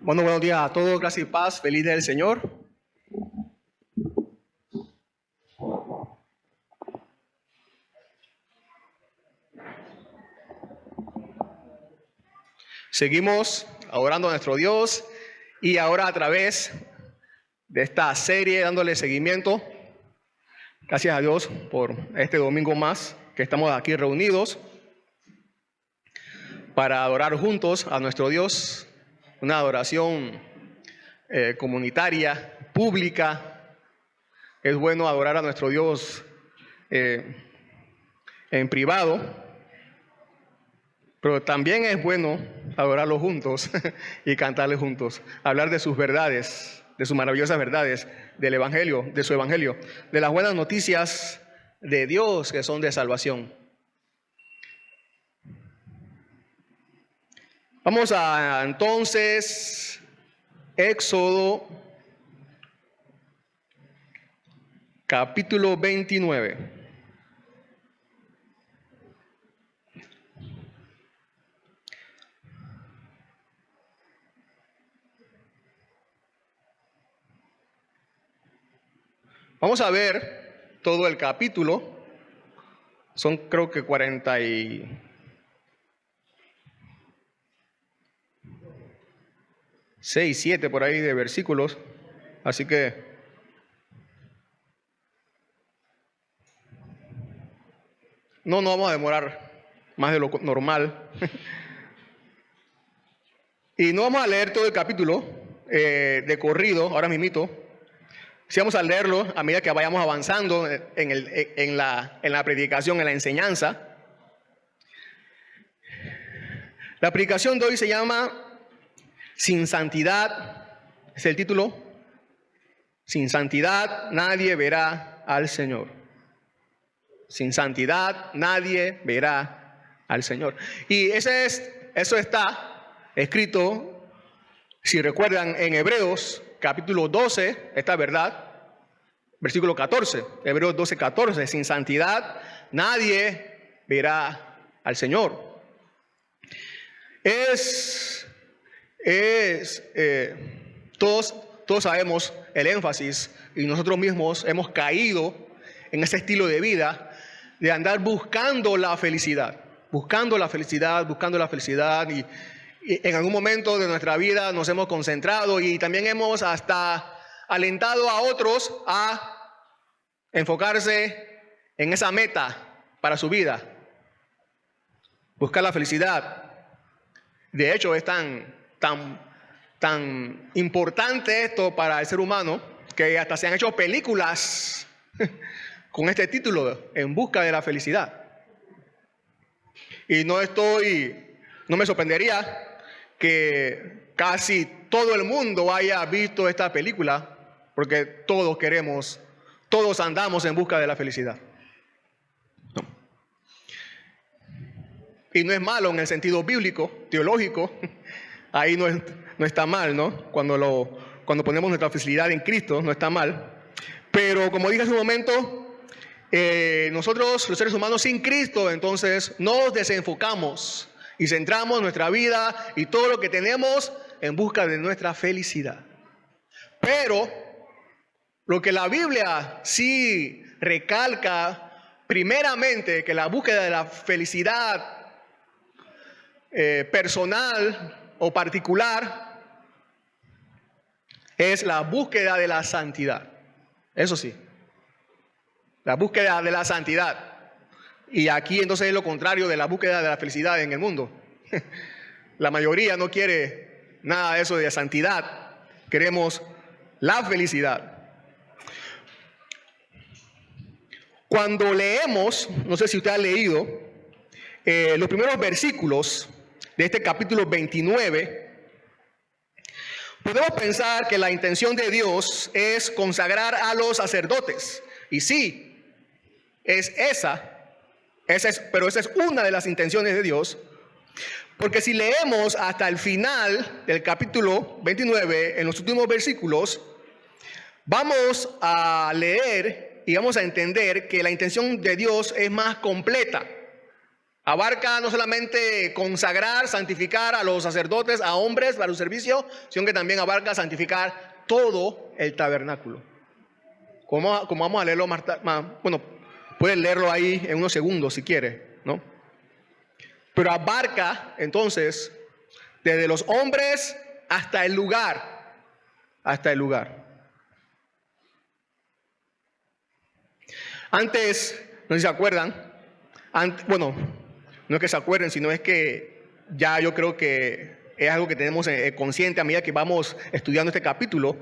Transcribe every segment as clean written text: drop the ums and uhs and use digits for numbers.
Bueno, buenos días a todos, gracias y paz, feliz día del Señor. Seguimos adorando a nuestro Dios y ahora a través de esta serie dándole seguimiento. Gracias a Dios por este domingo más que estamos aquí reunidos para adorar juntos a nuestro Dios, una adoración comunitaria, pública. Es bueno adorar a nuestro Dios en privado, pero también es bueno adorarlo juntos y cantarle juntos, hablar de sus verdades, de sus maravillosas verdades, del Evangelio, de su Evangelio, de las buenas noticias de Dios que son de salvación. Vamos a entonces Éxodo capítulo 29. Vamos a ver todo el capítulo. Son creo que 46, 7 por ahí de versículos. Así que no vamos a demorar más de lo normal. Y no vamos a leer todo el capítulo de corrido, ahora mismito. Sí vamos a leerlo a medida que vayamos avanzando en la predicación, en la enseñanza. La predicación de hoy se llama Sin Santidad, es el título. Sin santidad nadie verá al Señor. Sin santidad nadie verá al Señor. Y eso está escrito, si recuerdan, en Hebreos capítulo 12, esta verdad, versículo 14, Hebreos 12, 14, sin santidad nadie verá al Señor. Todos sabemos el énfasis y nosotros mismos hemos caído en ese estilo de vida de andar buscando la felicidad y en algún momento de nuestra vida nos hemos concentrado y también hemos hasta alentado a otros a enfocarse en esa meta para su vida, buscar la felicidad. De hecho, es tan importante esto para el ser humano que hasta se han hecho películas con este título, En busca de la felicidad. Y no me sorprendería que casi todo el mundo haya visto esta película, porque todos andamos en busca de la felicidad. ¿No? Y no es malo en el sentido bíblico, teológico, ahí no está mal, ¿no? Cuando ponemos nuestra felicidad en Cristo, no está mal. Pero como dije hace un momento, nosotros los seres humanos sin Cristo, entonces nos desenfocamos y centramos nuestra vida y todo lo que tenemos en busca de nuestra felicidad. Pero lo que la Biblia sí recalca, primeramente, que la búsqueda de la felicidad personal o particular es la búsqueda de la santidad. Eso sí, la búsqueda de la santidad. Y aquí entonces es lo contrario de la búsqueda de la felicidad en el mundo. La mayoría no quiere nada de eso de santidad. Queremos la felicidad. Cuando leemos, no sé si usted ha leído, los primeros versículos de este capítulo 29, podemos pensar que la intención de Dios es consagrar a los sacerdotes. Y sí, pero esa es una de las intenciones de Dios. Porque si leemos hasta el final del capítulo 29, en los últimos versículos, vamos a leer y vamos a entender que la intención de Dios es más completa. Abarca no solamente consagrar, santificar a los sacerdotes, a hombres para su servicio, sino que también abarca santificar todo el tabernáculo. Como vamos a leerlo bueno, pueden leerlo ahí en unos segundos si quiere, ¿no? Pero abarca entonces desde los hombres hasta el lugar, Antes, no sé si se acuerdan, bueno, no es que se acuerden, sino es que ya yo creo que es algo que tenemos consciente a medida que vamos estudiando este capítulo.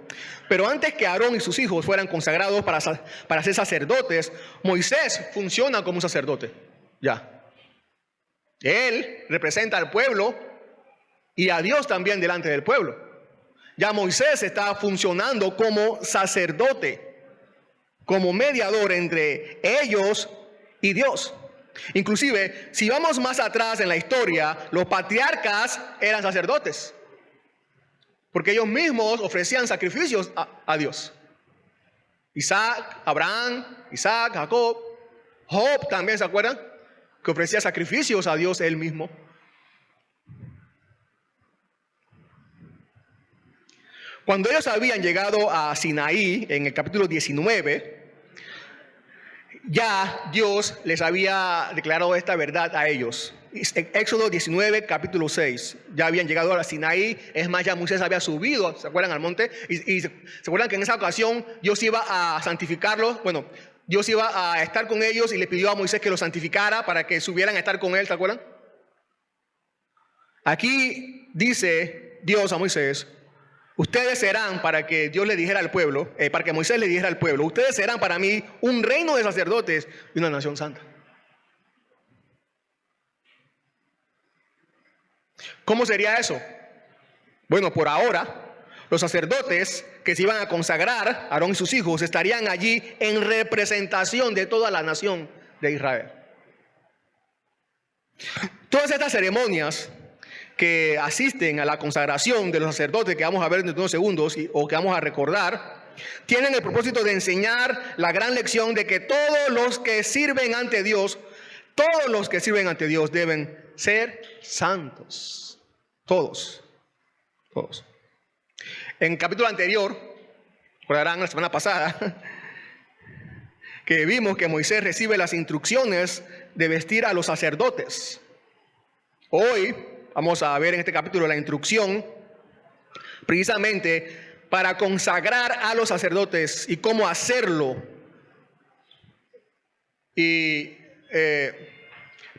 Pero antes que Aarón y sus hijos fueran consagrados para ser sacerdotes, Moisés funciona como un sacerdote. Ya. Él representa al pueblo y a Dios también delante del pueblo. Ya Moisés está funcionando como sacerdote, como mediador entre ellos y Dios. Inclusive, si vamos más atrás en la historia, los patriarcas eran sacerdotes, porque ellos mismos ofrecían sacrificios a Dios. Isaac, Abraham, Jacob, Job también, ¿se acuerdan? Que ofrecía sacrificios a Dios él mismo. Cuando ellos habían llegado a Sinaí, en el capítulo 19, ya Dios les había declarado esta verdad a ellos. En Éxodo 19, capítulo 6, ya habían llegado a Sinaí. Es más, ya Moisés había subido, ¿se acuerdan? Al monte. Y se acuerdan que en esa ocasión Dios iba a santificarlos. Bueno, Dios iba a estar con ellos y le pidió a Moisés que los santificara para que subieran a estar con él, ¿se acuerdan? Aquí dice Dios a Moisés: ustedes serán, para que Dios le dijera al pueblo, para que Moisés le dijera al pueblo, ustedes serán para mí un reino de sacerdotes y una nación santa. ¿Cómo sería eso? Bueno, por ahora, los sacerdotes que se iban a consagrar, Aarón y sus hijos, estarían allí en representación de toda la nación de Israel. Todas estas ceremonias que asisten a la consagración de los sacerdotes, que vamos a ver en unos segundos o que vamos a recordar, tienen el propósito de enseñar la gran lección de que todos los que sirven ante Dios deben ser santos. Todos. En el capítulo anterior, recordarán la semana pasada, que vimos que Moisés recibe las instrucciones de vestir a los sacerdotes. Hoy vamos a ver en este capítulo la instrucción precisamente para consagrar a los sacerdotes y cómo hacerlo. Y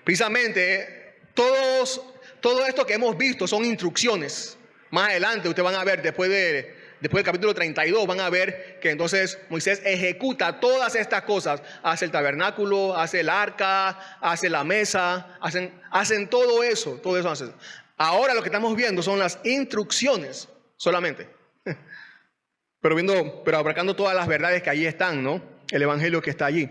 precisamente todo esto que hemos visto son instrucciones. Más adelante ustedes van a ver, después del capítulo 32, van a ver que entonces Moisés ejecuta todas estas cosas. Hace el tabernáculo, hace el arca, hace la mesa, hacen todo eso hacen. Ahora lo que estamos viendo son las instrucciones solamente. Pero abarcando todas las verdades que allí están, ¿no? El evangelio que está allí.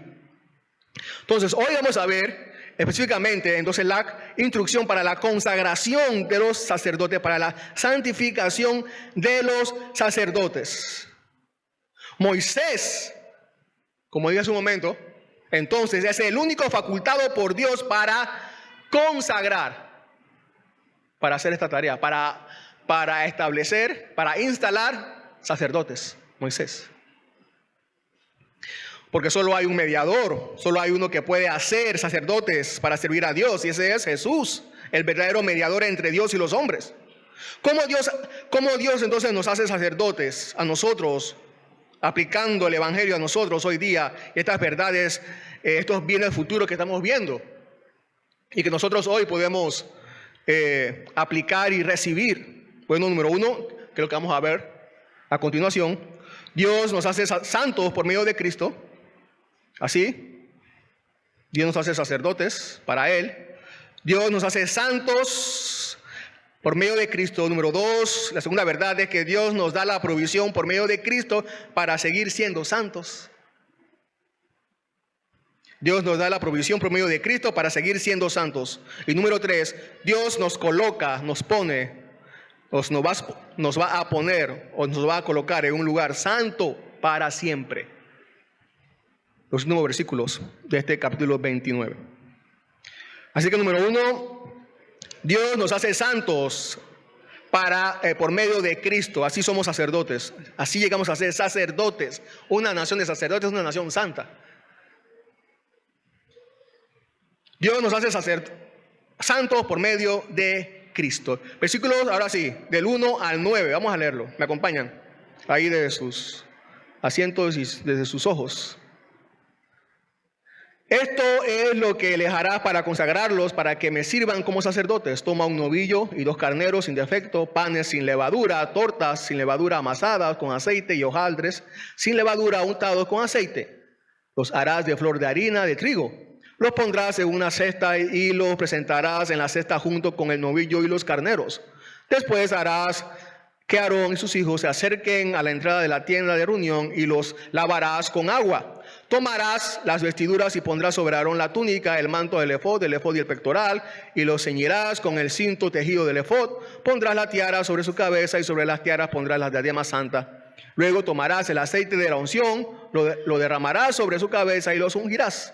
Entonces, hoy vamos a ver específicamente entonces la instrucción para la consagración de los sacerdotes, para la santificación de los sacerdotes. Moisés, como dije hace un momento, entonces es el único facultado por Dios para consagrar, para hacer esta tarea, para establecer, para instalar sacerdotes. Moisés. Porque solo hay un mediador, solo hay uno que puede hacer sacerdotes para servir a Dios, y ese es Jesús, el verdadero mediador entre Dios y los hombres. ¿Cómo Dios entonces nos hace sacerdotes a nosotros, aplicando el evangelio a nosotros hoy día, estas verdades, estos bienes futuros que estamos viendo y que nosotros hoy podemos aplicar y recibir? Bueno, número uno, que es lo que vamos a ver a continuación, Dios nos hace santos por medio de Cristo. Así, Dios nos hace sacerdotes para Él. Dios nos hace santos por medio de Cristo. Número dos, la segunda verdad es que Dios nos da la provisión por medio de Cristo para seguir siendo santos. Dios nos da la provisión por medio de Cristo para seguir siendo santos. Y número tres, Dios nos coloca, nos pone, nos va a poner o nos va a colocar en un lugar santo para siempre. Los nuevos versículos de este capítulo 29. Así que número 1, Dios nos hace santos por medio de Cristo. Así somos sacerdotes. Así llegamos a ser sacerdotes. Una nación de sacerdotes es una nación santa. Dios nos hace santos por medio de Cristo. Versículos, ahora sí, del 1 al 9. Vamos a leerlo. ¿Me acompañan? Ahí desde sus asientos y desde sus ojos. Esto es lo que les harás para consagrarlos, para que me sirvan como sacerdotes. Toma un novillo y 2 carneros sin defecto, panes sin levadura, tortas sin levadura amasadas con aceite y hojaldres sin levadura untados con aceite. Los harás de flor de harina de trigo. Los pondrás en una cesta y los presentarás en la cesta junto con el novillo y los carneros. Después harás que Aarón y sus hijos se acerquen a la entrada de la tienda de reunión y los lavarás con agua. Tomarás las vestiduras y pondrás sobre Aarón la túnica, el manto del efod y el pectoral, y los ceñirás con el cinto tejido del efod. Pondrás la tiara sobre su cabeza y sobre las tiaras pondrás la diadema santa. Luego tomarás el aceite de la unción, lo derramarás sobre su cabeza y los ungirás.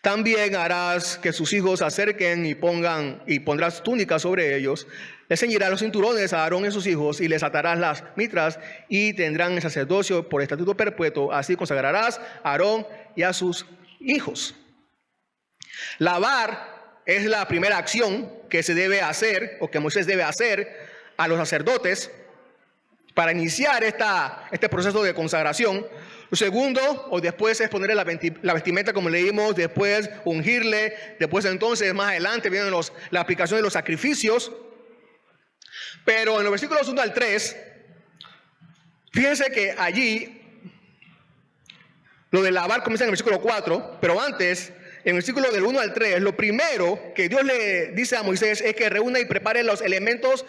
También harás que sus hijos se acerquen y pondrás túnicas sobre ellos. Les ceñirás los cinturones a Aarón y sus hijos y les atarás las mitras y tendrán el sacerdocio por estatuto perpetuo. Así consagrarás a Aarón y a sus hijos. Lavar es la primera acción que se debe hacer o que Moisés debe hacer a los sacerdotes para iniciar este proceso de consagración. Lo segundo, o después, es ponerle la vestimenta como leímos, después ungirle, después entonces más adelante vienen la aplicación de los sacrificios. Pero en los versículos 1 al 3, fíjense que allí lo de lavar comienza en el versículo 4, pero antes, en el versículo del 1 al 3, lo primero que Dios le dice a Moisés es que reúna y prepare los elementos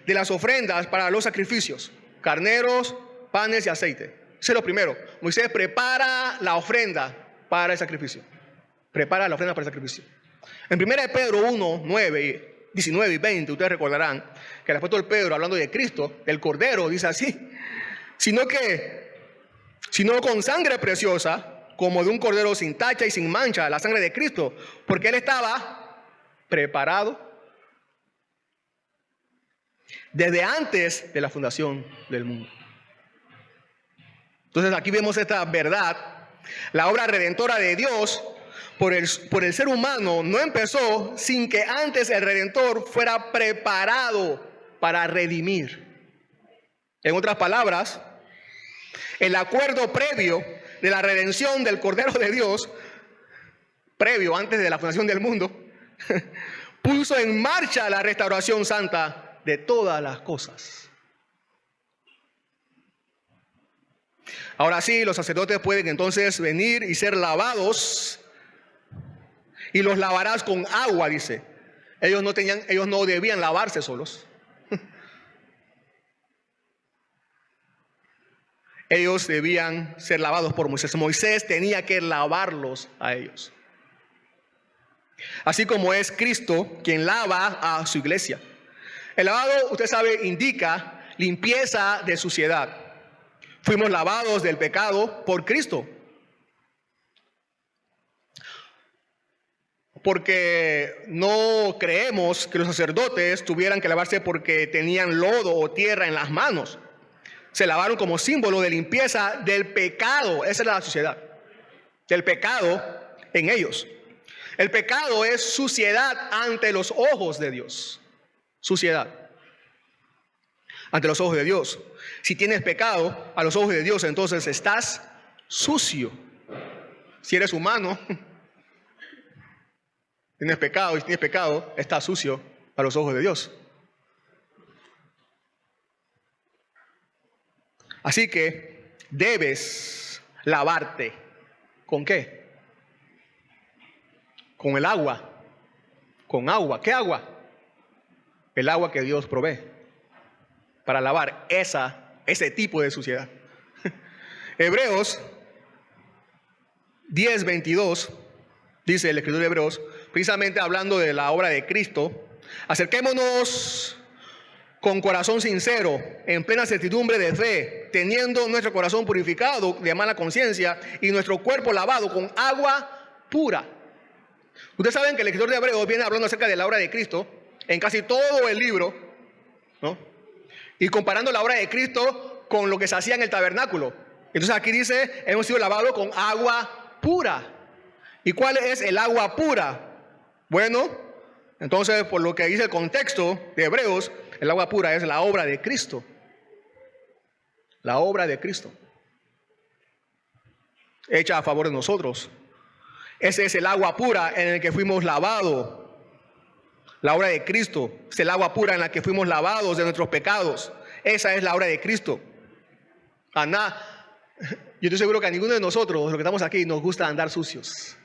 de las ofrendas para los sacrificios: carneros, panes y aceite. Eso es lo primero. Moisés prepara la ofrenda para el sacrificio. Prepara la ofrenda para el sacrificio. En 1 Pedro 1, 19 y 20, ustedes recordarán que el apóstol Pedro, hablando de Cristo, del Cordero, dice así: sino con sangre preciosa, como de un cordero sin tacha y sin mancha, la sangre de Cristo, porque Él estaba preparado desde antes de la fundación del mundo. Entonces aquí vemos esta verdad. La obra redentora de Dios por el ser humano no empezó sin que antes el Redentor fuera preparado para redimir. En otras palabras, el acuerdo previo de la redención del Cordero de Dios, previo antes de la fundación del mundo, puso en marcha la restauración santa de todas las cosas. Ahora sí, los sacerdotes pueden entonces venir y ser lavados, y los lavarás con agua, dice. Ellos no debían lavarse solos. Ellos debían ser lavados por Moisés. Moisés tenía que lavarlos a ellos. Así como es Cristo quien lava a su iglesia. El lavado, usted sabe, indica limpieza de suciedad. Fuimos lavados del pecado por Cristo. Porque no creemos que los sacerdotes tuvieran que lavarse porque tenían lodo o tierra en las manos. Se lavaron como símbolo de limpieza del pecado. Esa es la suciedad. Del pecado en ellos. El pecado es suciedad ante los ojos de Dios. Suciedad ante los ojos de Dios. Si tienes pecado a los ojos de Dios, entonces estás sucio. Si eres humano, tienes pecado, y si tienes pecado, estás sucio a los ojos de Dios. Así que debes lavarte. ¿Con qué? Con el agua. Con agua. ¿Qué agua? El agua que Dios provee para lavar ese tipo de suciedad. Hebreos 10:22 dice el escritor de Hebreos, precisamente hablando de la obra de Cristo: acerquémonos con corazón sincero, en plena certidumbre de fe, teniendo nuestro corazón purificado de mala conciencia y nuestro cuerpo lavado con agua pura. Ustedes saben que el escritor de Hebreos viene hablando acerca de la obra de Cristo en casi todo el libro, ¿no? Y comparando la obra de Cristo con lo que se hacía en el tabernáculo. Entonces aquí dice, hemos sido lavados con agua pura. ¿Y cuál es el agua pura? Bueno, entonces por lo que dice el contexto de Hebreos, el agua pura es la obra de Cristo. La obra de Cristo, hecha a favor de nosotros. Ese es el agua pura en el que fuimos lavados. La obra de Cristo es el agua pura en la que fuimos lavados de nuestros pecados. Esa es la obra de Cristo. Yo estoy seguro que a ninguno de nosotros, los que estamos aquí, nos gusta andar sucios.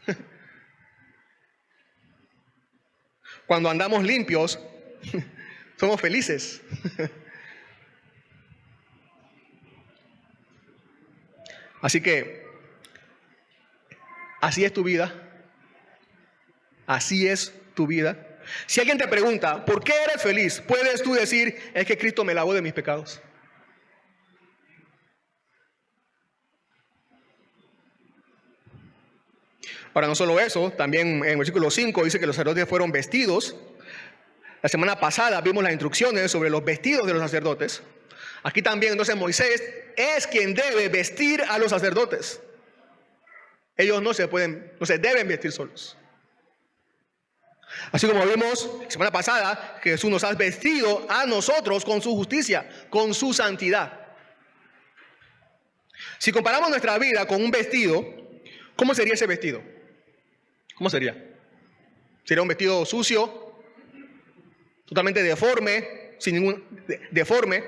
Cuando andamos limpios, somos felices. Así que, así es tu vida. Así es tu vida. Si alguien te pregunta, ¿por qué eres feliz? Puedes tú decir, es que Cristo me lavó de mis pecados. Ahora, no solo eso, también en el versículo 5 dice que los sacerdotes fueron vestidos. La semana pasada vimos las instrucciones sobre los vestidos de los sacerdotes. Aquí también entonces Moisés es quien debe vestir a los sacerdotes. Ellos no se deben vestir solos. Así como vimos la semana pasada, Jesús nos ha vestido a nosotros con su justicia, con su santidad. Si comparamos nuestra vida con un vestido, ¿cómo sería ese vestido? ¿Cómo sería? ¿Sería un vestido sucio? Totalmente deforme, deforme.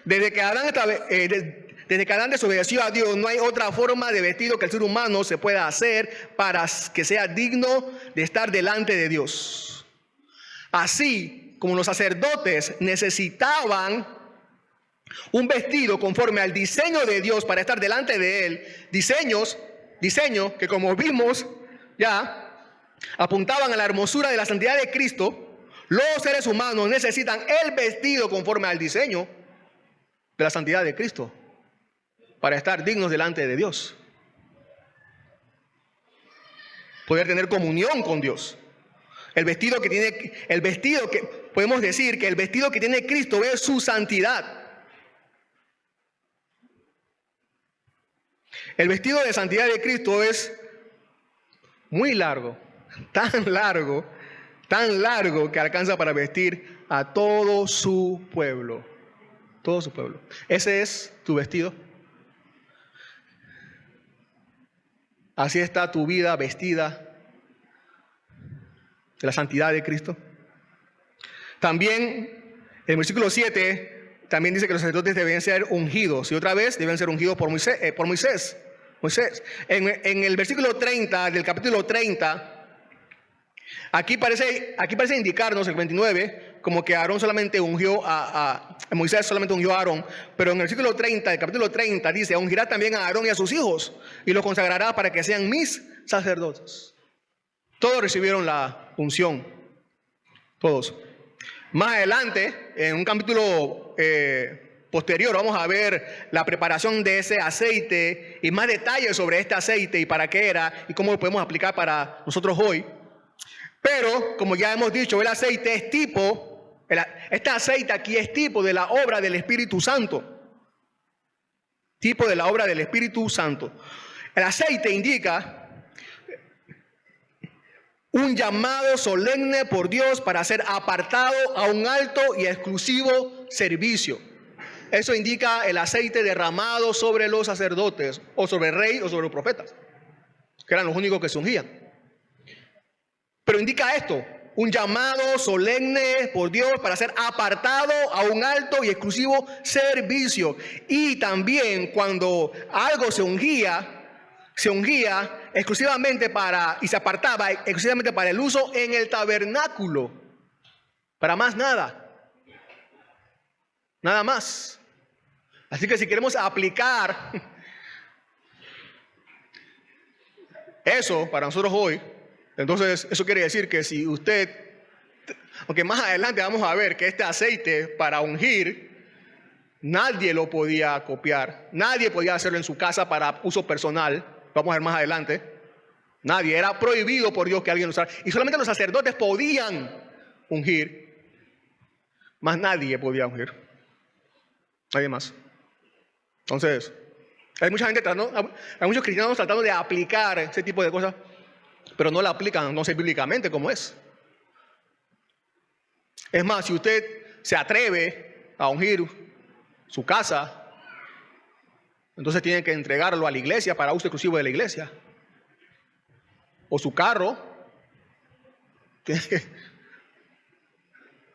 Desde que Adán desobedeció a Dios, no hay otra forma de vestido que el ser humano se pueda hacer para que sea digno de estar delante de Dios. Así como los sacerdotes necesitaban un vestido conforme al diseño de Dios para estar delante de Él, diseño que, como vimos ya, apuntaban a la hermosura de la santidad de Cristo. Los seres humanos necesitan el vestido conforme al diseño de la santidad de Cristo para estar dignos delante de Dios, poder tener comunión con Dios. Podemos decir que el vestido que tiene Cristo es su santidad. El vestido de santidad de Cristo es muy largo, tan largo que alcanza para vestir a todo su pueblo. Todo su pueblo. ¿Ese es tu vestido? Así está tu vida vestida de la santidad de Cristo. También, el versículo 7, también dice que los sacerdotes deben ser ungidos. Y otra vez, deben ser ungidos por Moisés. En el versículo 30 del capítulo 30, aquí parece indicarnos, el 29, como que Aarón solamente ungió Moisés solamente ungió a Aarón, pero en el versículo 30, del capítulo 30, dice, ungirá también a Aarón y a sus hijos, y los consagrará para que sean mis sacerdotes. Todos recibieron la unción, todos. Más adelante, en un capítulo posterior, vamos a ver la preparación de ese aceite y más detalles sobre este aceite y para qué era y cómo lo podemos aplicar para nosotros hoy. Pero, como ya hemos dicho, el aceite es este aceite aquí es tipo de la obra del Espíritu Santo. Tipo de la obra del Espíritu Santo. El aceite indica un llamado solemne por Dios para ser apartado a un alto y exclusivo servicio. Eso indica el aceite derramado sobre los sacerdotes, o sobre el rey, o sobre los profetas, que eran los únicos que se ungían. Pero indica esto, un llamado solemne por Dios para ser apartado a un alto y exclusivo servicio. Y también cuando algo se ungía exclusivamente y se apartaba exclusivamente para el uso en el tabernáculo. Para más nada. Nada más. Así que si queremos aplicar eso para nosotros hoy, entonces eso quiere decir que si usted, aunque más adelante vamos a ver que este aceite para ungir, nadie lo podía copiar, nadie podía hacerlo en su casa para uso personal, vamos a ver más adelante. Nadie. Era prohibido por Dios que alguien lo usara. Y solamente los sacerdotes podían ungir. Más nadie podía ungir. Nadie más. Entonces, hay mucha gente hay muchos cristianos tratando de aplicar ese tipo de cosas, pero no la aplican, no sé bíblicamente cómo es. Es más, si usted se atreve a ungir su casa, entonces tiene que entregarlo a la iglesia para uso exclusivo de la iglesia. O su carro, tiene que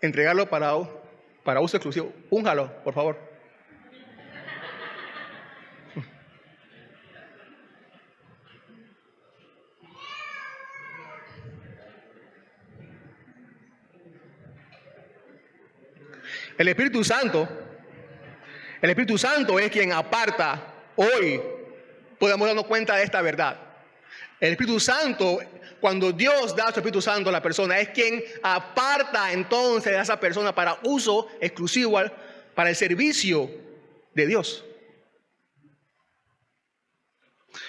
entregarlo para uso exclusivo. Úngalo, por favor. El Espíritu Santo es quien aparta. Hoy podemos darnos cuenta de esta verdad. El Espíritu Santo, cuando Dios da su Espíritu Santo a la persona, es quien aparta entonces a esa persona para uso exclusivo, para el servicio de Dios.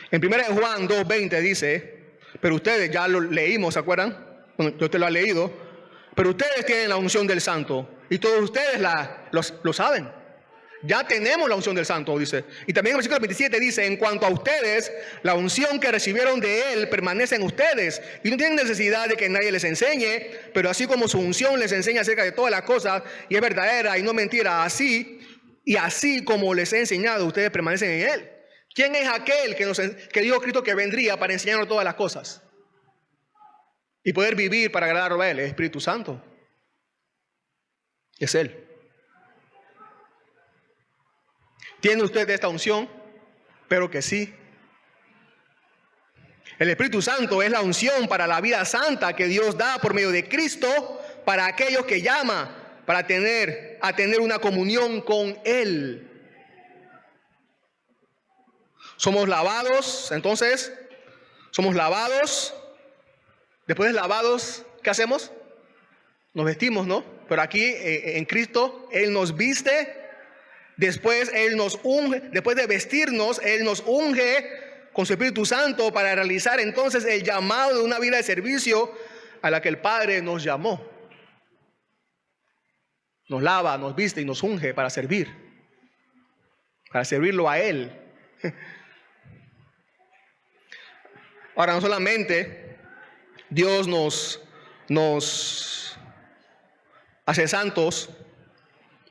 En 1 Juan 2:20 dice, pero ustedes ya lo leímos, ¿se acuerdan? Bueno, yo te lo he leído. Pero ustedes tienen la unción del Santo y todos ustedes lo saben. Ya tenemos la unción del Santo, dice. Y también en el versículo 27 dice, en cuanto a ustedes, la unción que recibieron de Él permanece en ustedes y no tienen necesidad de que nadie les enseñe, pero así como su unción les enseña acerca de todas las cosas y es verdadera y no mentira, así como les he enseñado, ustedes permanecen en Él. ¿Quién es aquel que dijo Cristo que vendría para enseñarnos todas las cosas? Y poder vivir para agradarlo a Él, el Espíritu Santo. Es Él. ¿Tiene usted esta unción? Pero que sí. El Espíritu Santo es la unción para la vida santa que Dios da por medio de Cristo para aquellos que llama a tener una comunión con Él. Somos lavados, entonces, somos lavados. Después de lavados, ¿qué hacemos? Nos vestimos, ¿no? Pero aquí en Cristo, Él nos viste. Después Él nos unge, después de vestirnos, Él nos unge con su Espíritu Santo para realizar entonces el llamado de una vida de servicio a la que el Padre nos llamó. Nos lava, nos viste y nos unge para servirlo a Él. Ahora, no solamente Dios nos hace santos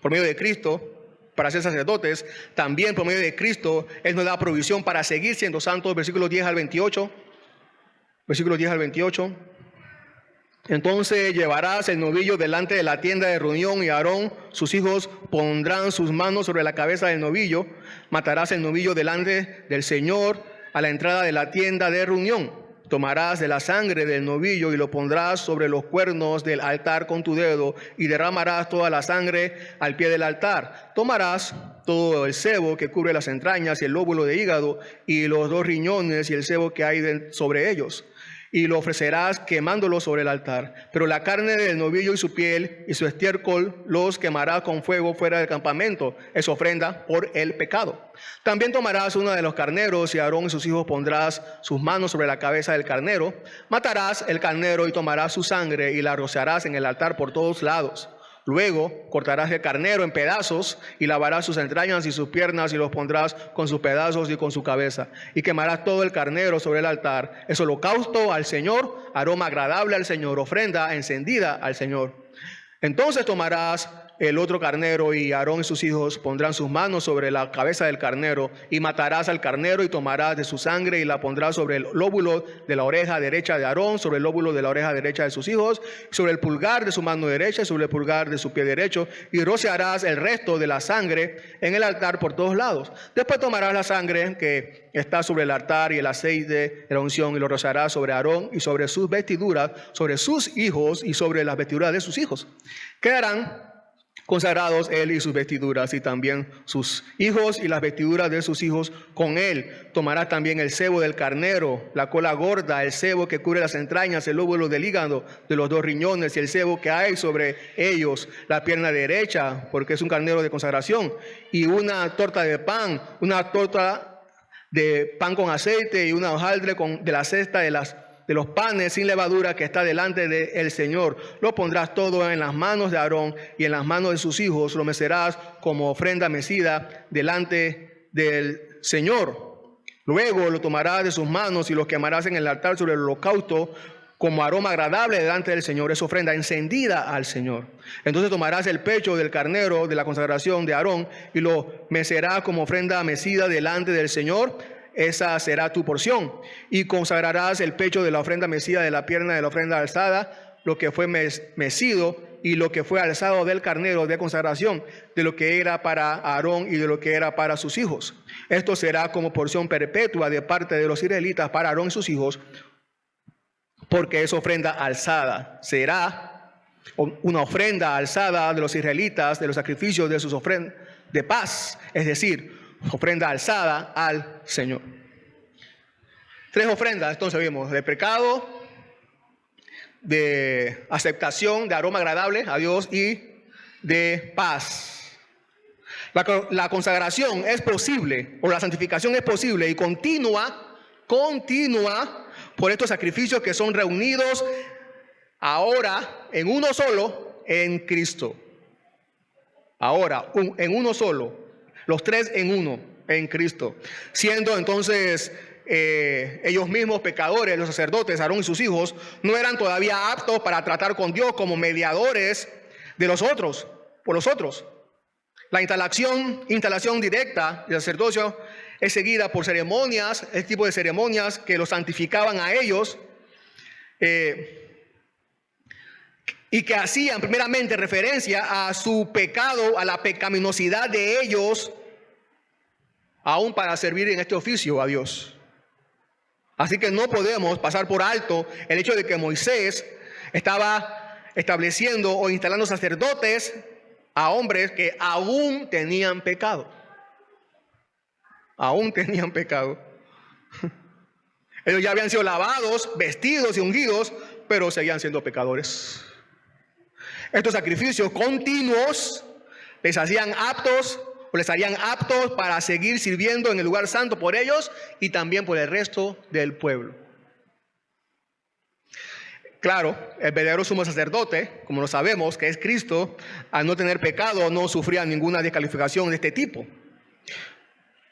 por medio de Cristo, para ser sacerdotes, también por medio de Cristo, Él nos da provisión para seguir siendo santos, versículos 10 al 28. Versículos 10 al 28. Entonces llevarás el novillo delante de la tienda de reunión y Aarón, sus hijos, pondrán sus manos sobre la cabeza del novillo. Matarás el novillo delante del Señor a la entrada de la tienda de reunión. Tomarás de la sangre del novillo y lo pondrás sobre los cuernos del altar con tu dedo y derramarás toda la sangre al pie del altar. Tomarás todo el sebo que cubre las entrañas y el lóbulo de hígado y los 2 riñones y el sebo que hay sobre ellos. Y lo ofrecerás quemándolo sobre el altar. Pero la carne del novillo y su piel y su estiércol los quemarás con fuego fuera del campamento. Es ofrenda por el pecado. También tomarás uno de los carneros y Aarón y sus hijos pondrás sus manos sobre la cabeza del carnero. Matarás el carnero y tomarás su sangre y la rociarás en el altar por todos lados. Luego cortarás el carnero en pedazos y lavarás sus entrañas y sus piernas y los pondrás con sus pedazos y con su cabeza. Y quemarás todo el carnero sobre el altar. Es holocausto al Señor, aroma agradable al Señor, ofrenda encendida al Señor. Entonces tomarás el otro carnero y Aarón y sus hijos pondrán sus manos sobre la cabeza del carnero y matarás al carnero y tomarás de su sangre y la pondrás sobre el lóbulo de la oreja derecha de Aarón, sobre el lóbulo de la oreja derecha de sus hijos, sobre el pulgar de su mano derecha y sobre el pulgar de su pie derecho y rociarás el resto de la sangre en el altar por todos lados. Después tomarás la sangre que está sobre el altar y el aceite de la unción y lo rociarás sobre Aarón y sobre sus vestiduras, sobre sus hijos y sobre las vestiduras de sus hijos. Quedarán consagrados él y sus vestiduras y también sus hijos y las vestiduras de sus hijos con él. Tomará también el sebo del carnero, la cola gorda, el sebo que cubre las entrañas, el lóbulo del hígado, de los 2 riñones y el sebo que hay sobre ellos, la pierna derecha, porque es un carnero de consagración, y una torta de pan, una torta de pan con aceite y una hojaldre de la cesta de los panes sin levadura que está delante del Señor. Lo pondrás todo en las manos de Aarón y en las manos de sus hijos. Lo mecerás como ofrenda mecida delante del Señor. Luego lo tomarás de sus manos y lo quemarás en el altar sobre el holocausto como aroma agradable delante del Señor. Es ofrenda encendida al Señor. Entonces tomarás el pecho del carnero de la consagración de Aarón y lo mecerás como ofrenda mecida delante del Señor. Esa será tu porción. Y consagrarás el pecho de la ofrenda mecida de la pierna de la ofrenda alzada, lo que fue mecido y lo que fue alzado del carnero de consagración, de lo que era para Aarón y de lo que era para sus hijos. Esto será como porción perpetua de parte de los israelitas para Aarón y sus hijos, porque es ofrenda alzada. Será una ofrenda alzada de los israelitas, de los sacrificios de sus ofrendas de paz, es decir, ofrenda alzada al Señor. 3 ofrendas, entonces vimos: de pecado, de aceptación, de aroma agradable a Dios y de paz. La consagración es posible, o la santificación es posible y continua por estos sacrificios que son reunidos ahora en uno solo, en Cristo. Ahora, en uno solo. Los 3 en uno, en Cristo. Siendo entonces ellos mismos pecadores, los sacerdotes, Aarón y sus hijos, no eran todavía aptos para tratar con Dios como mediadores de los otros, por los otros. La instalación directa del sacerdocio es seguida por ceremonias, el tipo de ceremonias que los santificaban a ellos, y que hacían primeramente referencia a su pecado, a la pecaminosidad de ellos, aún para servir en este oficio a Dios. Así que no podemos pasar por alto el hecho de que Moisés estaba estableciendo o instalando sacerdotes a hombres que aún tenían pecado. Aún tenían pecado. Ellos ya habían sido lavados, vestidos y ungidos, pero seguían siendo pecadores. Estos sacrificios continuos les harían aptos para seguir sirviendo en el lugar santo por ellos y también por el resto del pueblo. Claro, el verdadero sumo sacerdote, como lo sabemos, que es Cristo, al no tener pecado, no sufría ninguna descalificación de este tipo.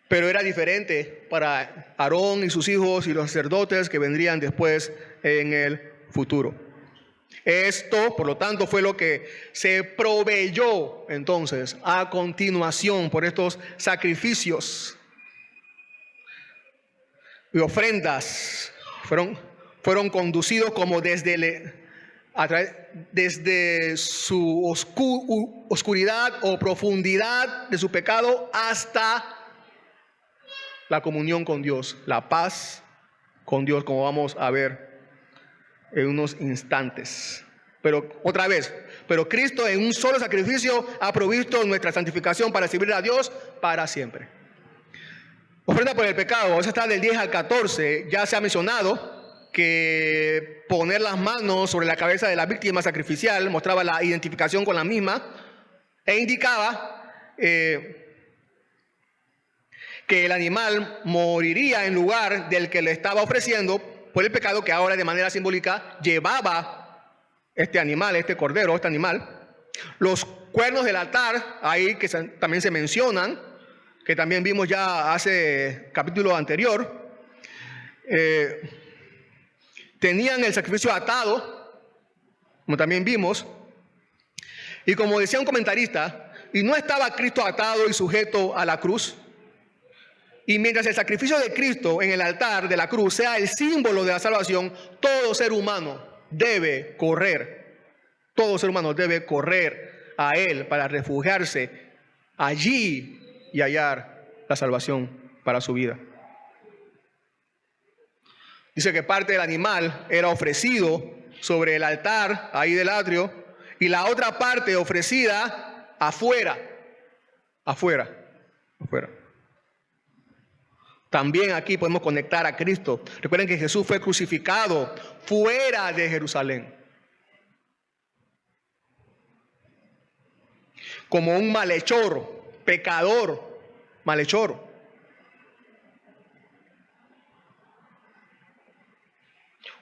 Pero era diferente para Aarón y sus hijos y los sacerdotes que vendrían después en el futuro. Esto, por lo tanto, fue lo que se proveyó entonces a continuación por estos sacrificios y ofrendas. Fueron conducidos como desde su oscuridad o profundidad de su pecado hasta la comunión con Dios, la paz con Dios, como vamos a ver en unos instantes. Pero otra vez, Cristo en un solo sacrificio ha provisto nuestra santificación para servir a Dios para siempre. Ofrenda por el pecado, eso está del 10 al 14. Ya se ha mencionado que poner las manos sobre la cabeza de la víctima sacrificial mostraba la identificación con la misma e indicaba que el animal moriría en lugar del que le estaba ofreciendo por el pecado que ahora de manera simbólica llevaba este animal, este cordero, este animal. Los cuernos del altar, ahí que también se mencionan, que también vimos ya hace capítulo anterior, tenían el sacrificio atado, como también vimos, y como decía un comentarista, y no estaba Cristo atado y sujeto a la cruz. Y mientras el sacrificio de Cristo en el altar de la cruz sea el símbolo de la salvación, todo ser humano debe correr a Él para refugiarse allí y hallar la salvación para su vida. Dice que parte del animal era ofrecido sobre el altar ahí del atrio y la otra parte ofrecida afuera. También aquí podemos conectar a Cristo. Recuerden que Jesús fue crucificado fuera de Jerusalén, como un malhechor, pecador, malhechor.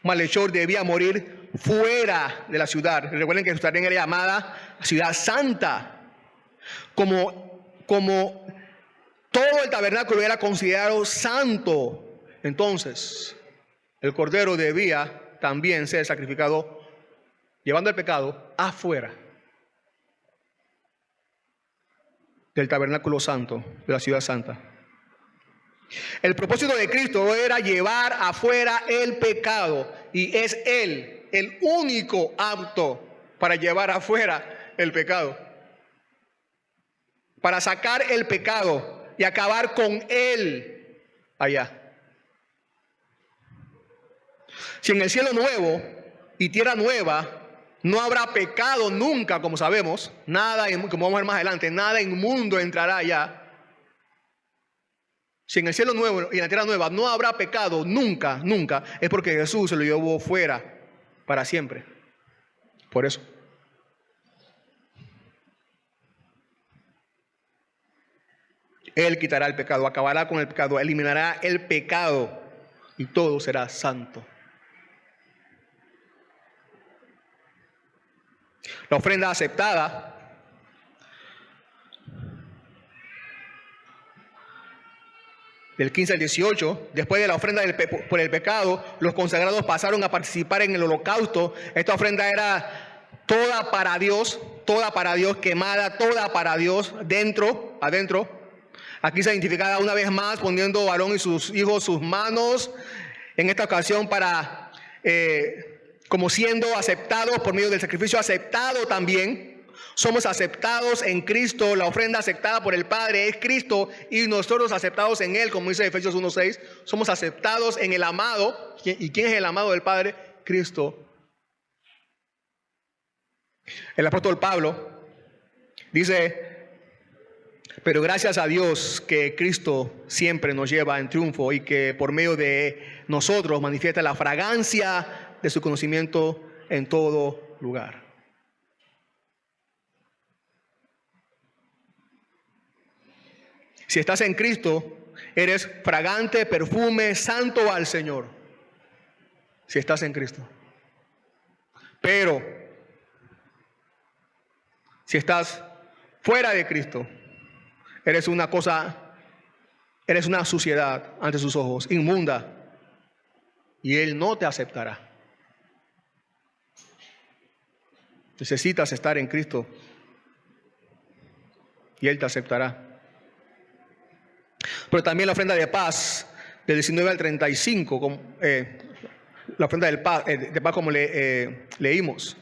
malhechor debía morir fuera de la ciudad. Recuerden que Jerusalén era llamada ciudad santa. Como todo el tabernáculo era considerado santo, entonces el cordero debía también ser sacrificado, llevando el pecado afuera del tabernáculo santo, de la ciudad santa. El propósito de Cristo era llevar afuera el pecado, y es Él el único apto para llevar afuera el pecado, para sacar el pecado y acabar con él allá. Si en el cielo nuevo y tierra nueva no habrá pecado nunca, como sabemos, nada, como vamos a ver más adelante, nada inmundo entrará allá. Si en el cielo nuevo y en la tierra nueva no habrá pecado nunca, nunca, es porque Jesús se lo llevó fuera para siempre. Por eso. Él quitará el pecado, acabará con el pecado, eliminará el pecado y todo será santo. La ofrenda aceptada del 15 al 18, después de la ofrenda por el pecado, los consagrados pasaron a participar en el holocausto. Esta ofrenda era toda para Dios, quemada, toda para Dios, adentro. Aquí se identificaba una vez más poniendo Aarón y sus hijos sus manos, en esta ocasión para, como siendo aceptados por medio del sacrificio aceptado también. Somos aceptados en Cristo, la ofrenda aceptada por el Padre es Cristo y nosotros aceptados en Él, como dice Efesios 1:6, somos aceptados en el amado. ¿Y quién es el amado del Padre? Cristo. El apóstol Pablo dice: pero gracias a Dios que Cristo siempre nos lleva en triunfo y que por medio de nosotros manifiesta la fragancia de su conocimiento en todo lugar. Si estás en Cristo, eres fragante perfume santo al Señor. Si estás en Cristo. Pero si estás fuera de Cristo, eres una suciedad ante sus ojos, inmunda, y Él no te aceptará. Necesitas estar en Cristo y Él te aceptará. Pero también la ofrenda de paz, del 19 al 35, la ofrenda de paz como leímos.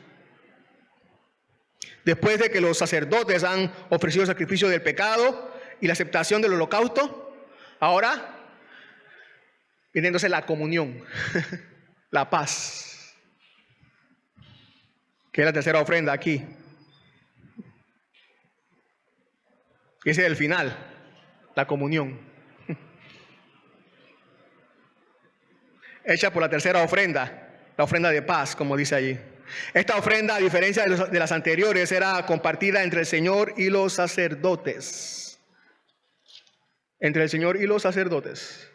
Después de que los sacerdotes han ofrecido el sacrificio del pecado y la aceptación del holocausto, ahora viene entonces la comunión, la paz, que es la tercera ofrenda aquí. Y ese es el final, la comunión. Hecha por la tercera ofrenda, la ofrenda de paz, como dice allí. Esta ofrenda, a diferencia de las anteriores, era compartida entre el Señor y los sacerdotes. Entre el Señor y los sacerdotes.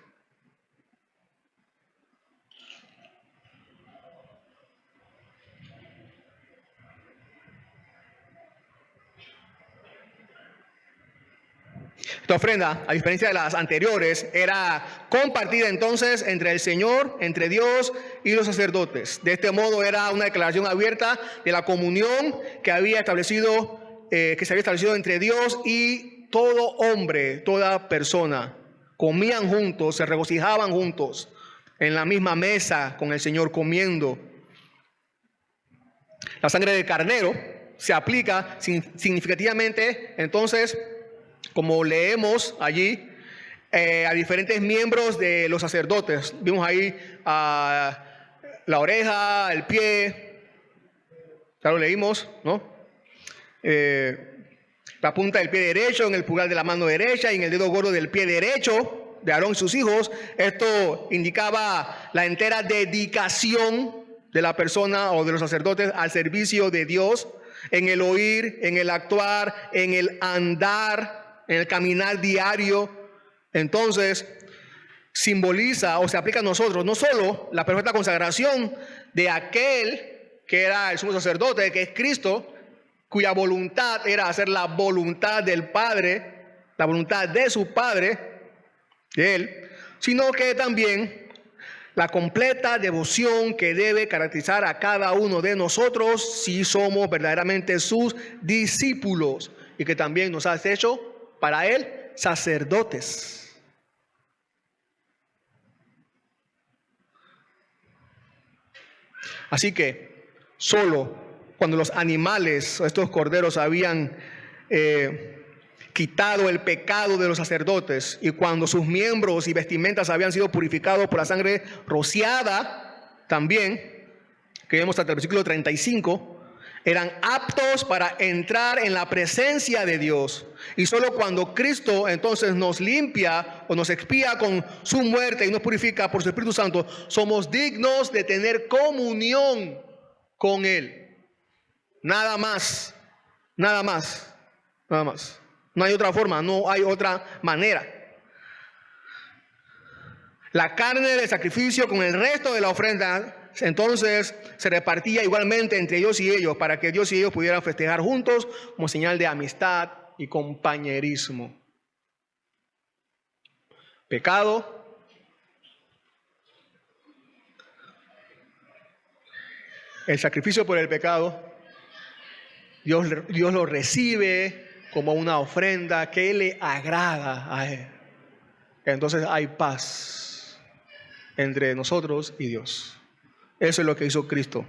Esta ofrenda, a diferencia de las anteriores, era compartida entonces entre el Señor, entre Dios y los sacerdotes. De este modo era una declaración abierta de la comunión que se había establecido entre Dios y todo hombre, toda persona. Comían juntos, se regocijaban juntos en la misma mesa con el Señor comiendo. La sangre del carnero se aplica significativamente entonces, como leemos allí, a diferentes miembros de los sacerdotes. Vimos ahí la oreja, el pie, ya lo leímos, ¿no? La punta del pie derecho, en el pulgar de la mano derecha y en el dedo gordo del pie derecho de Aarón y sus hijos. Esto indicaba la entera dedicación de la persona o de los sacerdotes al servicio de Dios, en el oír, en el actuar, en el andar, en el caminar diario. Entonces, simboliza o se aplica a nosotros no solo la perfecta consagración de aquel que era el sumo sacerdote, que es Cristo, cuya voluntad era hacer la voluntad del Padre, la voluntad de su Padre, de Él, sino que también la completa devoción que debe caracterizar a cada uno de nosotros si somos verdaderamente sus discípulos, y que también nos has hecho para Él sacerdotes. Así que solo cuando los animales, estos corderos, habían quitado el pecado de los sacerdotes, y cuando sus miembros y vestimentas habían sido purificados por la sangre rociada también, que vemos hasta el versículo 35, eran aptos para entrar en la presencia de Dios. Y solo cuando Cristo entonces nos limpia o nos expía con su muerte y nos purifica por su Espíritu Santo, somos dignos de tener comunión con Él. Nada más, nada más, nada más. No hay otra forma, no hay otra manera. La carne del sacrificio con el resto de la ofrenda entonces se repartía igualmente entre Dios y ellos, para que Dios y ellos pudieran festejar juntos como señal de amistad y compañerismo. Pecado, el sacrificio por el pecado, Dios lo recibe como una ofrenda que le agrada a Él. Entonces hay paz entre nosotros y Dios. Eso es lo que hizo Cristo.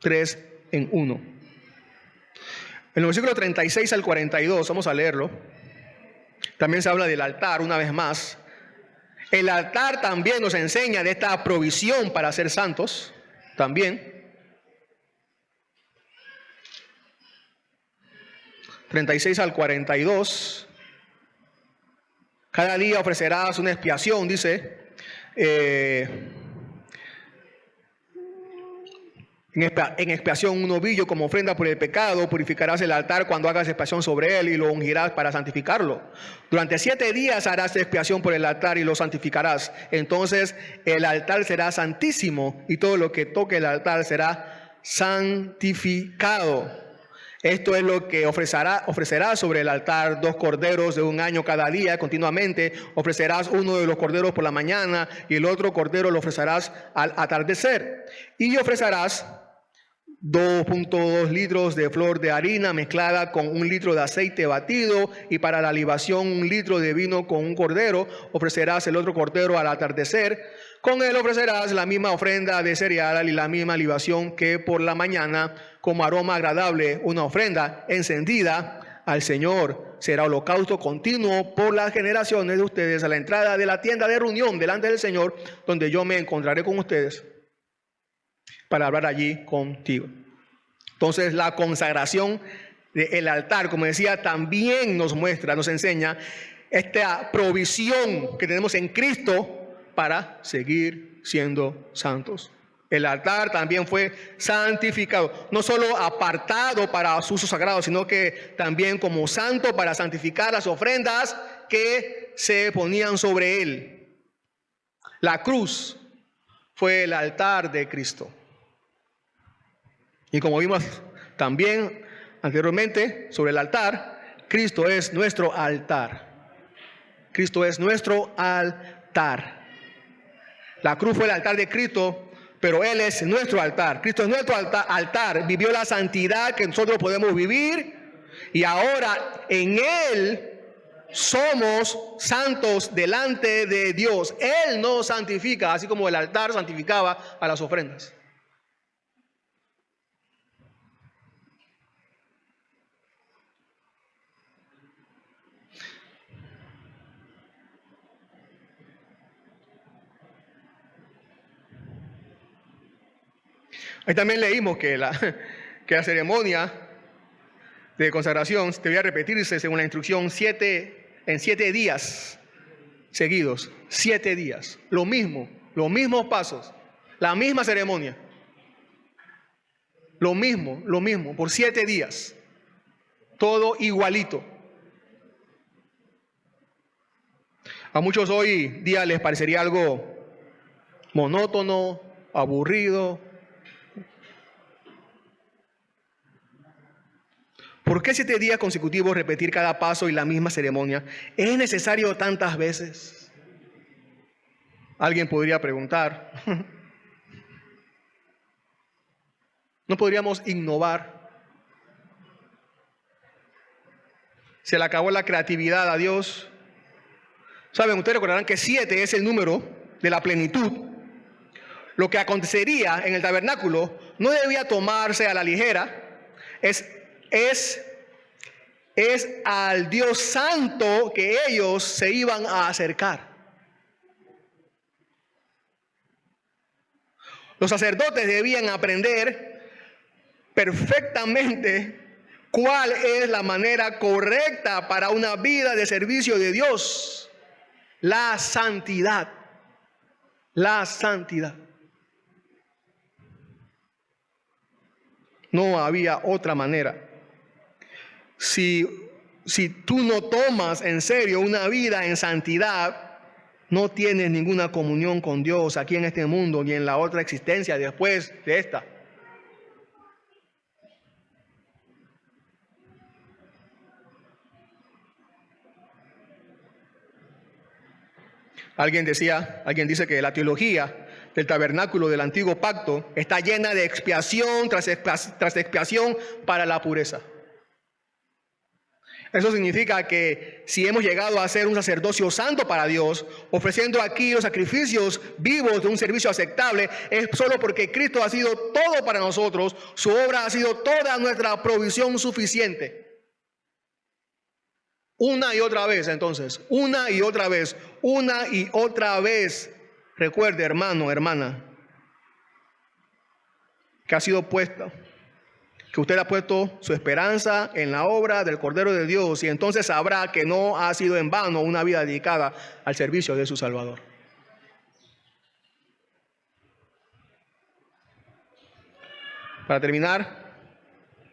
3 en 1. En el versículo 36 al 42, vamos a leerlo. También se habla del altar una vez más. El altar también nos enseña de esta provisión para ser santos. También. 36 al 42. Cada día ofrecerás una expiación, dice. En expiación un novillo como ofrenda por el pecado. Purificarás el altar cuando hagas expiación sobre él y lo ungirás para santificarlo. Durante 7 días harás expiación por el altar y lo santificarás. Entonces el altar será santísimo y todo lo que toque el altar será santificado. Esto es lo que ofrecerás sobre el altar: 2 corderos de 1 año cada día continuamente. Ofrecerás uno de los corderos por la mañana y el otro cordero lo ofrecerás al atardecer. Y ofrecerás 2.2 litros de flor de harina mezclada con 1 litro de aceite batido, y para la libación 1 litro de vino con un cordero. Ofrecerás el otro cordero al atardecer. Con él ofrecerás la misma ofrenda de cereal y la misma libación que por la mañana, como aroma agradable, una ofrenda encendida al Señor. Será holocausto continuo por las generaciones de ustedes a la entrada de la tienda de reunión delante del Señor, donde yo me encontraré con ustedes para hablar allí contigo. Entonces la consagración del altar, como decía, también nos muestra, nos enseña esta provisión que tenemos en Cristo para seguir siendo santos. El altar también fue santificado, no solo apartado para su uso sagrado, sino que también como santo para santificar las ofrendas que se ponían sobre él. La cruz fue el altar de Cristo. Y como vimos también anteriormente sobre el altar, Cristo es nuestro altar. Cristo es nuestro altar. La cruz fue el altar de Cristo, pero Él es nuestro altar. Cristo es nuestro altar. Vivió la santidad que nosotros podemos vivir, y ahora en Él somos santos delante de Dios. Él nos santifica, así como el altar santificaba a las ofrendas. Ahí también leímos que la ceremonia de consagración debía repetirse según la instrucción en 7 días seguidos. 7 días. Lo mismo, los mismos pasos, la misma ceremonia. Lo mismo, por 7 días. Todo igualito. A muchos hoy día les parecería algo monótono, aburrido. ¿Por qué 7 días consecutivos repetir cada paso y la misma ceremonia? ¿Es necesario tantas veces? Alguien podría preguntar. ¿No podríamos innovar? Se le acabó la creatividad a Dios. Saben, ustedes recordarán que 7 es el número de la plenitud. Lo que acontecería en el tabernáculo no debía tomarse a la ligera. Es al Dios Santo que ellos se iban a acercar. Los sacerdotes debían aprender perfectamente cuál es la manera correcta para una vida de servicio de Dios. La santidad. La santidad. No había otra manera. Si tú no tomas en serio una vida en santidad, no tienes ninguna comunión con Dios aquí en este mundo ni en la otra existencia después de esta. Alguien dice que la teología del tabernáculo del antiguo pacto está llena de expiación tras expiación para la pureza. Eso significa que si hemos llegado a ser un sacerdocio santo para Dios, ofreciendo aquí los sacrificios vivos de un servicio aceptable, es solo porque Cristo ha sido todo para nosotros, su obra ha sido toda nuestra provisión suficiente. Una y otra vez, entonces, una y otra vez. Recuerde, hermano, hermana, que usted ha puesto su esperanza en la obra del Cordero de Dios, y entonces sabrá que no ha sido en vano una vida dedicada al servicio de su Salvador. Para terminar,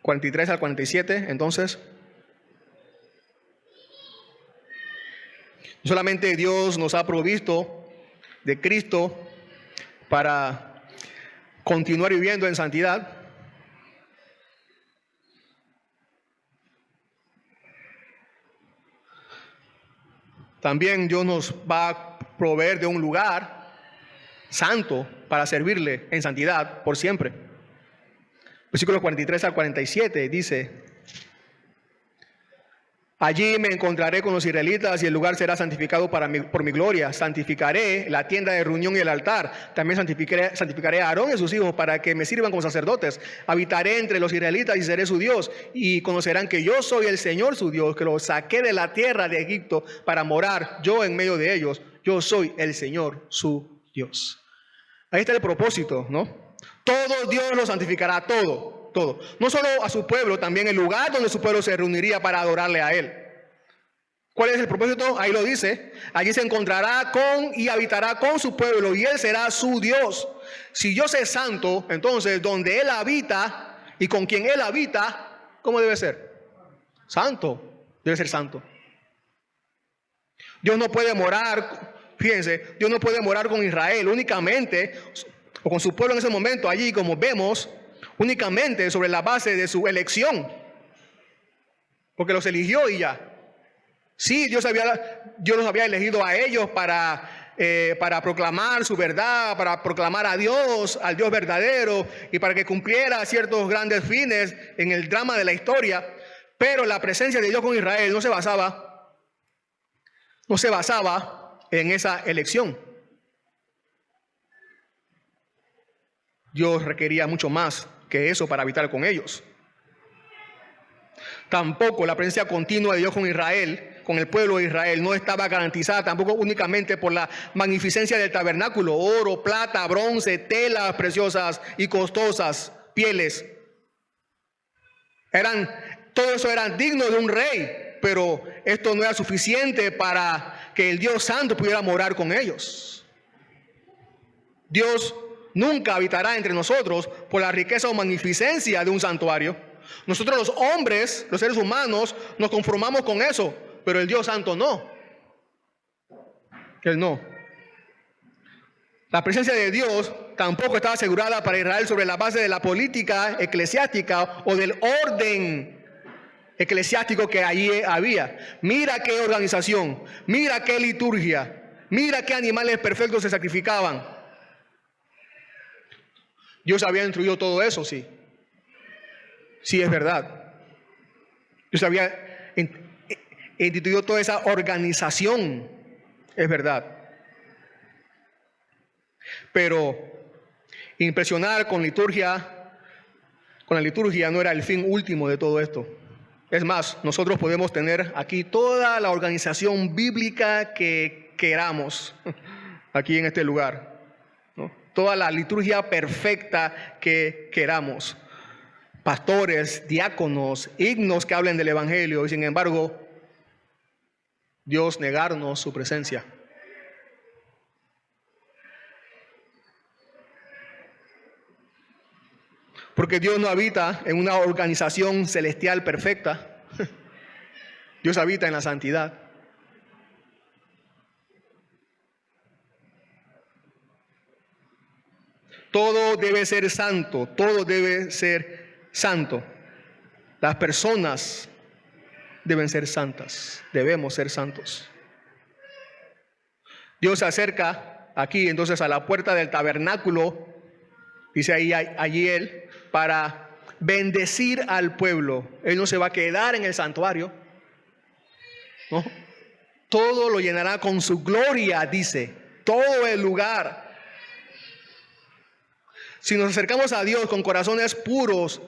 43 al 47, entonces, no solamente Dios nos ha provisto de Cristo para continuar viviendo en santidad, también Dios nos va a proveer de un lugar santo para servirle en santidad por siempre. Versículos 43 al 47 dice: allí me encontraré con los israelitas y el lugar será santificado por mi gloria. Santificaré la tienda de reunión y el altar. También santificaré a Aarón y a sus hijos para que me sirvan como sacerdotes. Habitaré entre los israelitas y seré su Dios. Y conocerán que yo soy el Señor su Dios, que los saqué de la tierra de Egipto para morar yo en medio de ellos. Yo soy el Señor su Dios. Ahí está el propósito, ¿no? Todo Dios lo santificará, todo. No solo a su pueblo, también el lugar donde su pueblo se reuniría para adorarle a Él. ¿Cuál es el propósito? Ahí lo dice. Allí se encontrará con y habitará con su pueblo y Él será su Dios. Si Dios es santo, entonces donde Él habita y con quien Él habita, ¿cómo debe ser? Santo. Debe ser santo. Dios no puede morar, fíjense, Dios no puede morar con Israel únicamente, o con su pueblo en ese momento allí, como vemos, únicamente sobre la base de su elección, porque los eligió y ya. Sí, Dios los había elegido a ellos para proclamar su verdad, para proclamar a Dios, al Dios verdadero, y para que cumpliera ciertos grandes fines en el drama de la historia. Pero la presencia de Dios con Israel no se basaba en esa elección. Dios requería mucho más que eso para habitar con ellos. Tampoco la presencia continua de Dios con Israel, con el pueblo de Israel, no estaba garantizada tampoco únicamente por la magnificencia del tabernáculo: oro, plata, bronce, telas preciosas y costosas, pieles. Todo eso era digno de un rey, pero esto no era suficiente para que el Dios Santo pudiera morar con ellos. Dios nunca habitará entre nosotros por la riqueza o magnificencia de un santuario. Nosotros los hombres, los seres humanos, nos conformamos con eso, pero el Dios Santo no. Él no. La presencia de Dios tampoco estaba asegurada para Israel sobre la base de la política eclesiástica o del orden eclesiástico que allí había. Mira qué organización, mira qué liturgia, mira qué animales perfectos se sacrificaban. Dios había instruido todo eso, sí. Sí, es verdad. Dios había instituido toda esa organización, es verdad. Pero impresionar con la liturgia no era el fin último de todo esto. Es más, nosotros podemos tener aquí toda la organización bíblica que queramos, aquí en este lugar, ¿no? Toda la liturgia perfecta que queramos. Pastores, diáconos, himnos que hablen del evangelio, y sin embargo, Dios negarnos su presencia. Porque Dios no habita en una organización celestial perfecta. Dios habita en la santidad. Todo debe ser santo, todo debe ser santo. Las personas deben ser santas, debemos ser santos. Dios se acerca aquí entonces a la puerta del tabernáculo, dice allí Él, para bendecir al pueblo. Él no se va a quedar en el santuario, ¿no? Todo lo llenará con su gloria, dice, todo el lugar. Si nos acercamos a Dios con corazones puros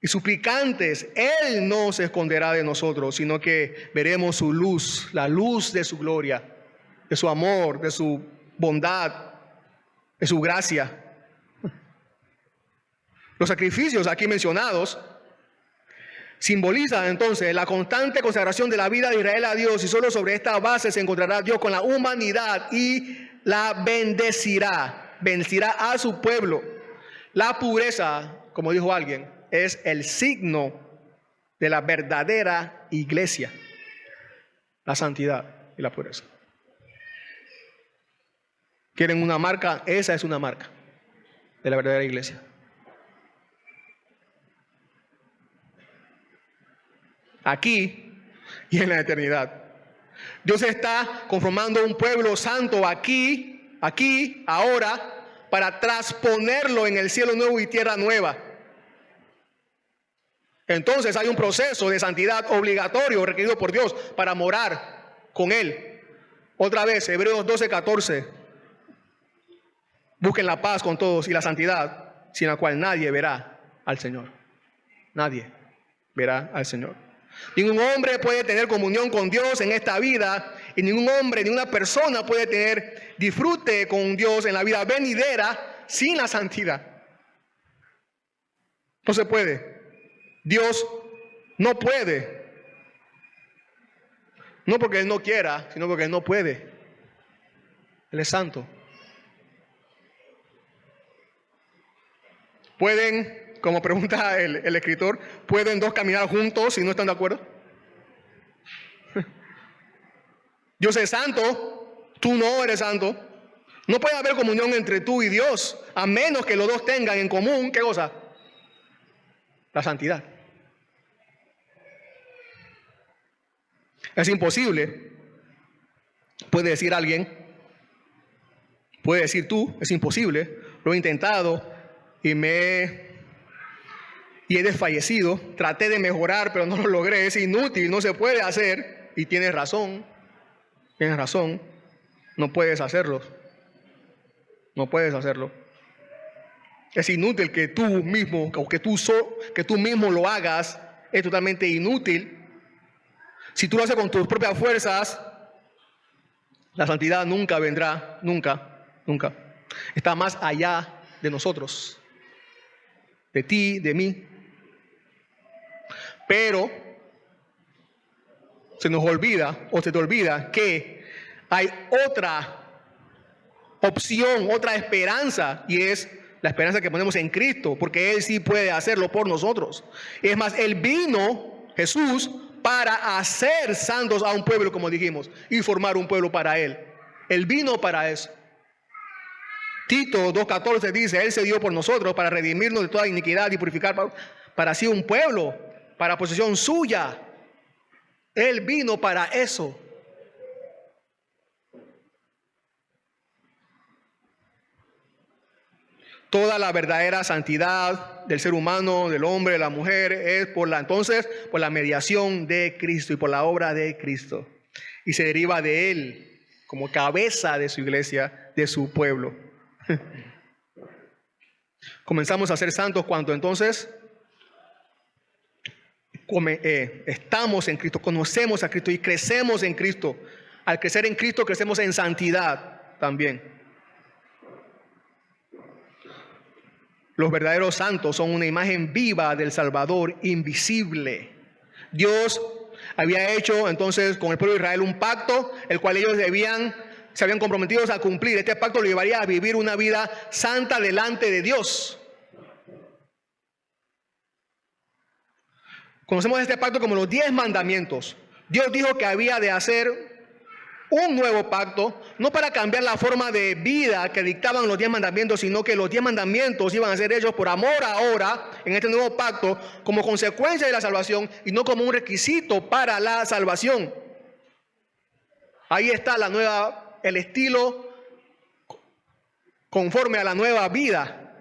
y suplicantes, Él no se esconderá de nosotros, sino que veremos su luz, la luz de su gloria, de su amor, de su bondad, de su gracia. Los sacrificios aquí mencionados simbolizan entonces la constante consagración de la vida de Israel a Dios, y solo sobre esta base se encontrará Dios con la humanidad y la bendecirá a su pueblo. La pureza, como dijo alguien, es el signo de la verdadera iglesia, la santidad y la pureza. ¿Quieren una marca? Esa es una marca de la verdadera iglesia. Aquí y en la eternidad. Dios está conformando un pueblo santo aquí, ahora, para transponerlo en el cielo nuevo y tierra nueva. Entonces hay un proceso de santidad obligatorio requerido por Dios para morar con Él. Otra vez, Hebreos 12:14. Busquen la paz con todos y la santidad, sin la cual nadie verá al Señor. Nadie verá al Señor. Ningún hombre puede tener comunión con Dios en esta vida, y ningún hombre, ninguna persona puede tener disfrute con Dios en la vida venidera sin la santidad. No se puede. Dios no puede. No porque Él no quiera, sino porque Él no puede. Él es santo. ¿Pueden, como pregunta el escritor, pueden dos caminar juntos si no están de acuerdo? Dios es santo, tú no eres santo. No puede haber comunión entre tú y Dios, a menos que los dos tengan en común, ¿qué cosa? La santidad. Es imposible, puede decir alguien, puede decir tú, es imposible, lo he intentado y he desfallecido, traté de mejorar pero no lo logré, es inútil, no se puede hacer, y tienes razón, no puedes hacerlo, es inútil que tú mismo, o que tú mismo lo hagas, es totalmente inútil. Si tú lo haces con tus propias fuerzas, la santidad nunca vendrá, nunca. Está más allá de nosotros, de ti, de mí. Pero se nos olvida, o se te olvida, que hay otra opción, otra esperanza, y es la esperanza que ponemos en Cristo, porque Él sí puede hacerlo por nosotros. Es más, Él vino, Jesús, para hacer santos a un pueblo, como dijimos, y formar un pueblo para Él. Él vino para eso. Tito 2:14 dice, Él se dio por nosotros para redimirnos de toda iniquidad y purificar para sí un pueblo, para posesión suya. Él vino para eso. Toda la verdadera santidad del ser humano, del hombre, de la mujer, es por la mediación de Cristo y por la obra de Cristo. Y se deriva de Él como cabeza de su iglesia, de su pueblo. Comenzamos a ser santos cuando entonces estamos en Cristo, conocemos a Cristo y crecemos en Cristo. Al crecer en Cristo crecemos en santidad también. Los verdaderos santos son una imagen viva del Salvador invisible. Dios había hecho entonces con el pueblo de Israel un pacto, el cual ellos se habían comprometido a cumplir. Este pacto lo llevaría a vivir una vida santa delante de Dios. Conocemos este pacto como los 10 mandamientos. Dios dijo que había de hacer un nuevo pacto, no para cambiar la forma de vida que dictaban los 10 mandamientos, sino que los 10 mandamientos iban a ser hechos por amor ahora, en este nuevo pacto, como consecuencia de la salvación y no como un requisito para la salvación. Ahí está el estilo conforme a la nueva vida.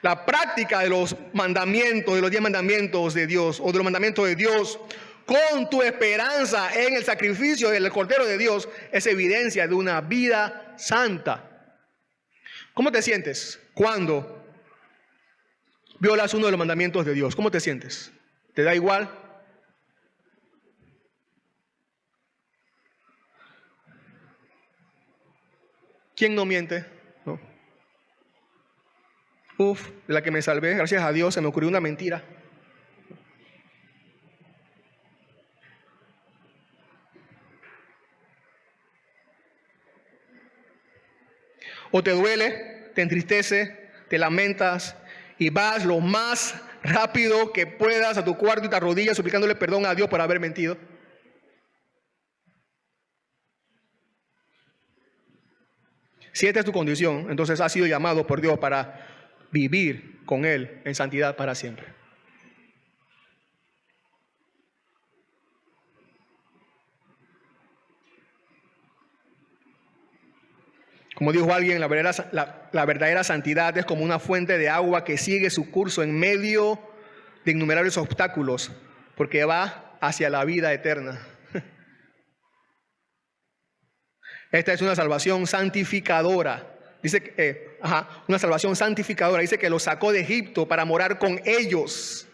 La práctica de los mandamientos, de los 10 mandamientos de Dios, o de los mandamientos de Dios, con tu esperanza en el sacrificio del Cordero de Dios, es evidencia de una vida santa. ¿Cómo te sientes cuando violas uno de los mandamientos de Dios? ¿Cómo te sientes? ¿Te da igual? ¿Quién no miente? No. De la que me salvé, gracias a Dios, se me ocurrió una mentira. O te duele, te entristece, te lamentas y vas lo más rápido que puedas a tu cuarto y te arrodillas suplicándole perdón a Dios por haber mentido. Si esta es tu condición, entonces has sido llamado por Dios para vivir con Él en santidad para siempre. Como dijo alguien, la verdadera santidad es como una fuente de agua que sigue su curso en medio de innumerables obstáculos, porque va hacia la vida eterna. Esta es una salvación santificadora. Dice una salvación santificadora. Dice que los sacó de Egipto para morar con ellos.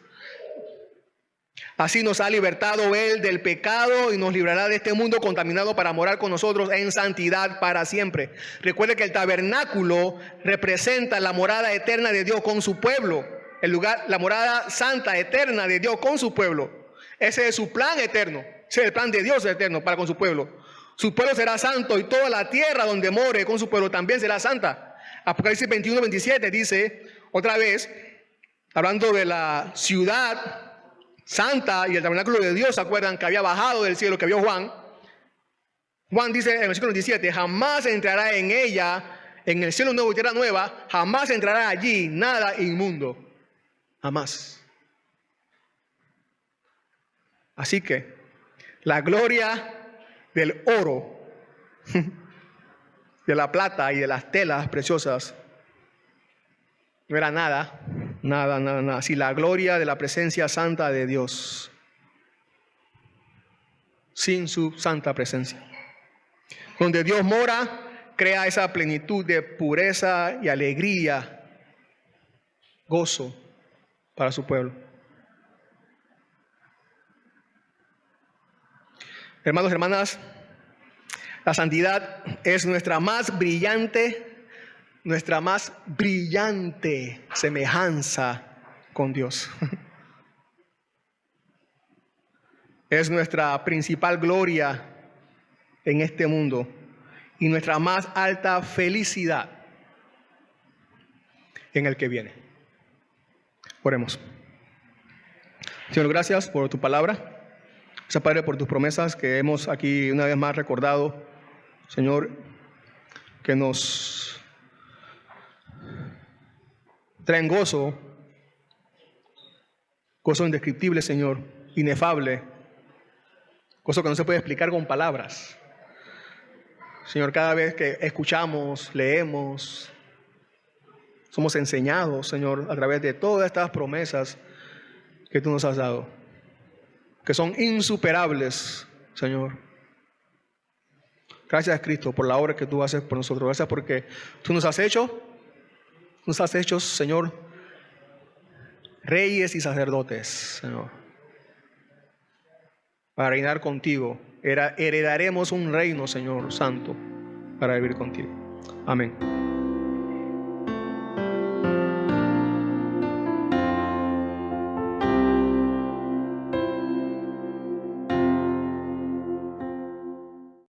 Así nos ha libertado Él del pecado y nos librará de este mundo contaminado para morar con nosotros en santidad para siempre. Recuerde que el tabernáculo representa la morada eterna de Dios con su pueblo. El lugar, la morada santa eterna de Dios con su pueblo. Ese es su plan eterno. Ese es el plan de Dios eterno para con su pueblo. Su pueblo será santo y toda la tierra donde more con su pueblo también será santa. Apocalipsis 21:27 dice, otra vez, hablando de la ciudad santa y el tabernáculo de Dios, ¿se acuerdan que había bajado del cielo, que vio Juan? Juan dice en el versículo 17, jamás entrará en ella, en el cielo nuevo y tierra nueva, jamás entrará allí nada inmundo. Jamás. Así que la gloria del oro, de la plata y de las telas preciosas no era nada. Si la gloria de la presencia santa de Dios, sin su santa presencia. Donde Dios mora, crea esa plenitud de pureza y alegría, gozo para su pueblo. Hermanos y hermanas, la santidad es nuestra más brillante semejanza con Dios. Es nuestra principal gloria en este mundo y nuestra más alta felicidad en el que viene. Oremos. Señor, gracias por tu palabra. Gracias, Padre, por tus promesas que hemos aquí una vez más recordado. Señor, que nos traen gozo indescriptible, Señor, inefable, gozo que no se puede explicar con palabras. Señor, cada vez que escuchamos, leemos, somos enseñados, Señor, a través de todas estas promesas que tú nos has dado, que son insuperables, Señor. Gracias, Cristo, por la obra que tú haces por nosotros. Gracias porque tú nos has hecho, Señor, reyes y sacerdotes, Señor, para reinar contigo. Heredaremos un reino, Señor, santo, para vivir contigo. Amén.